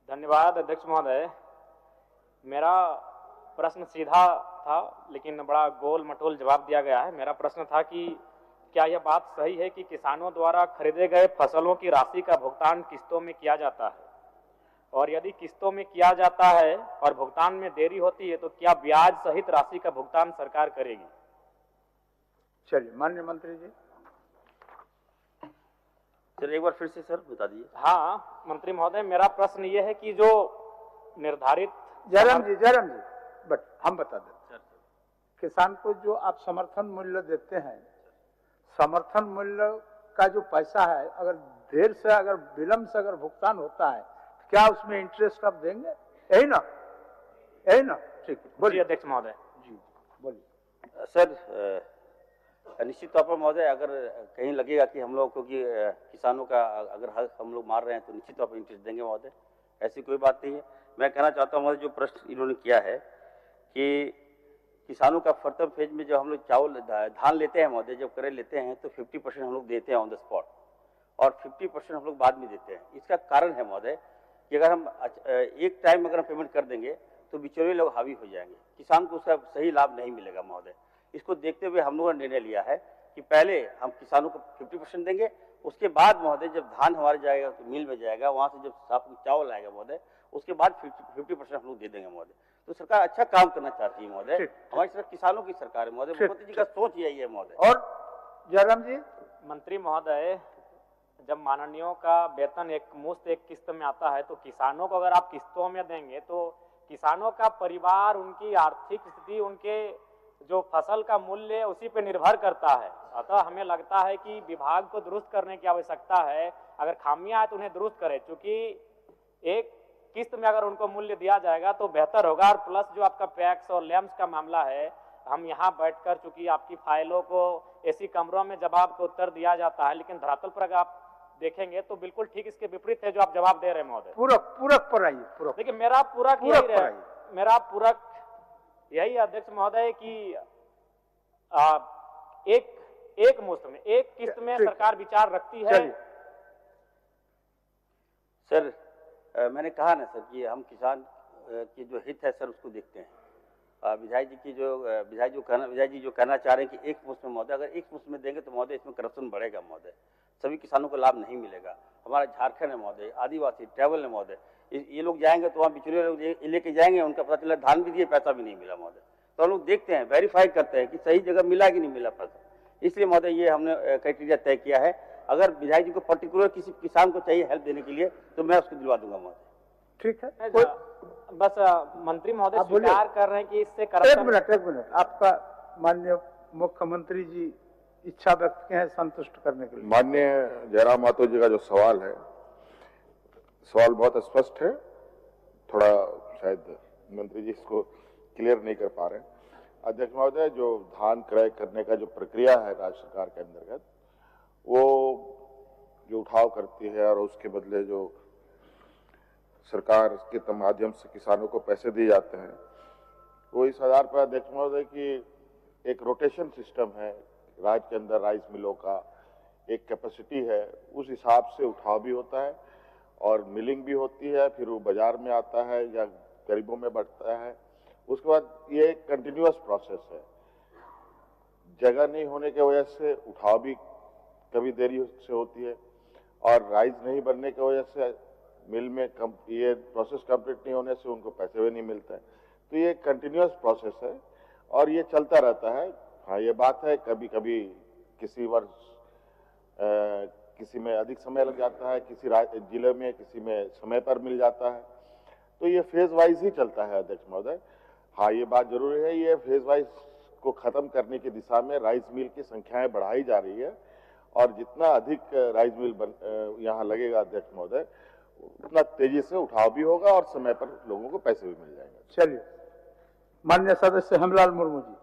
धन्यवाद अध्यक्ष महोदय। मेरा प्रश्न सीधा था लेकिन बड़ा गोल मटोल जवाब दिया गया है। मेरा प्रश्न था कि क्या यह बात सही है कि किसानों द्वारा खरीदे गए फसलों की राशि का भुगतान किस्तों में किया जाता है, और यदि किस्तों में किया जाता है और भुगतान में देरी होती है तो क्या ब्याज सहित राशि का भुगतान सरकार करेगी? चलिए माननीय मंत्री जी। सर एक बार फिर से सर बता दीजिए। हाँ मंत्री महोदय, मेरा प्रश्न ये है कि जो निर्धारित जयराम जी बट हम बता देते हैं, किसान को जो आप समर्थन मूल्य देते हैं, समर्थन मूल्य का जो पैसा है अगर देर से अगर विलंब से अगर भुगतान होता है क्या उसमें इंटरेस्ट आप देंगे? यही ना? ठीक है, बोलिए अध्यक्ष महोदय। जी बोलिए। सर निश्चित तौर पर महोदय अगर कहीं लगेगा कि हम लोग क्योंकि किसानों का अगर हक हम लोग मार रहे हैं तो निश्चित तौर पर इंटरेस्ट देंगे महोदय, ऐसी कोई बात नहीं है। मैं कहना चाहता हूँ महोदय जो प्रश्न इन्होंने किया है कि किसानों का प्रथम फेज में जो हम लोग चावल धान लेते हैं महोदय, जब करे लेते हैं तो 50% हम लोग देते हैं ऑन द स्पॉट और 50% हम लोग बाद में देते हैं। इसका कारण है महोदय कि अगर हम एक टाइम अगर हम पेमेंट कर देंगे तो बिचौलिए लोग हावी हो जाएंगे, किसान को उसका सही लाभ नहीं मिलेगा महोदय। इसको देखते हुए हम लोगों ने निर्णय लिया है कि पहले हम किसानों को 50% देंगे, उसके बाद महोदय जब धान हमारे जाएगा तो मिल में जाएगा, वहां से जब साफ चावल आएगा महोदय उसके बाद 50% हम लोग दे देंगे महोदय। तो सरकार अच्छा काम करना चाहती है महोदय, हमारी सरकार किसानों की सरकार है महोदय, मुख्यमंत्री जी का सोच यही है महोदय। और जयराम जी। मंत्री महोदय, जब माननीयों का वेतन एक मुश्त एक किस्त में आता है तो किसानों को अगर आप किस्तों में देंगे तो किसानों का परिवार, उनकी आर्थिक स्थिति, उनके जो फसल का मूल्य उसी पे निर्भर करता है। अतः हमें लगता है कि विभाग को दुरुस्त करने की आवश्यकता है। अगर खामियां है तो उन्हें दुरुस्त करें, क्योंकि एक किस्त में अगर उनको मूल्य दिया जाएगा तो बेहतर होगा। और प्लस जो आपका पैक्स और लैम्स का मामला है, हम यहाँ बैठकर चूंकि आपकी फाइलों को ऐसी कमरों में जवाब का उत्तर दिया जाता है, लेकिन धरातल पर अगर आप देखेंगे तो बिल्कुल ठीक इसके विपरीत है जो आप जवाब दे रहे हैं महोदय। पूरक पर आइए। देखिए मेरा पूरक यही अध्यक्ष महोदय कि एक मुश्त में एक किस्त में सरकार विचार रखती है। सर मैंने कहा ना सर कि हम किसान की जो हित है सर उसको देखते हैं। विधायक जी जो कहना चाह रहे हैं कि एक मुश्त में महोदय, अगर एक मुश्त में देंगे तो महोदय इसमें करप्शन बढ़ेगा महोदय, सभी किसानों को लाभ नहीं मिलेगा। हमारा झारखंड है महोदय, आदिवासी ट्रैवल है महोदय, ये लोग जाएंगे तो वहाँ बिचौलिए लोग लेके जाएंगे, उनका पता चला धान भी दिए पैसा भी नहीं मिला महोदय। तो हम लोग देखते हैं, वेरीफाई करते हैं कि सही जगह मिला कि नहीं मिला पैसा। इसलिए महोदय ये हमने क्राइटेरिया तय किया है। अगर विधायक जी को पर्टिकुलर किसी किसान को चाहिए हेल्प देने के लिए तो मैं उसको दिलवा दूंगा महोदय। ठीक है, बस मंत्री महोदय स्वीकार कर रहे हैं कि इससे करप्शन। एक मिनट आपका माननीय मुख्यमंत्री जी इच्छा व्यक्त किए हैं संतुष्ट करने के लिए। माननीय जयराम मातो जी का जो सवाल है, सवाल बहुत स्पष्ट है, थोड़ा शायद मंत्री जी इसको क्लियर नहीं कर पा रहे हैं। अध्यक्ष महोदय, जो धान क्रय करने का जो प्रक्रिया है राज्य सरकार के अंतर्गत, वो जो उठाव करती है और उसके बदले जो सरकार के माध्यम से किसानों को पैसे दिए जाते हैं, वो इस आधार पर अध्यक्ष महोदय की एक रोटेशन सिस्टम है राज्य के अंदर, राइस मिलों का एक कैपेसिटी है, उस हिसाब से उठाव भी होता है और मिलिंग भी होती है, फिर वो बाजार में आता है या गरीबों में बढ़ता है। उसके बाद ये एक कंटिन्यूअस प्रोसेस है। जगह नहीं होने की वजह से उठाव भी कभी देरी से होती है और राइस नहीं बनने की वजह से मिल में ये प्रोसेस कंप्लीट नहीं होने से उनको पैसे भी नहीं मिलते हैं। तो ये कंटिन्यूअस प्रोसेस है और ये चलता रहता है। हाँ, ये बात है कभी कभी किसी वर्ष किसी में अधिक समय लग जाता है, किसी जिले में किसी में समय पर मिल जाता है, तो ये फेज वाइज ही चलता है अध्यक्ष महोदय। हाँ, ये बात जरूरी है, ये फेज वाइज को खत्म करने की दिशा में राइस मिल की संख्याएं बढ़ाई जा रही है और जितना अधिक राइस मिल यहाँ लगेगा अध्यक्ष महोदय, उतना तेजी से उठाव भी होगा और समय पर लोगों को पैसे भी मिल जाएंगे। चलिए माननीय सदस्य हेमलाल मुर्मू जी।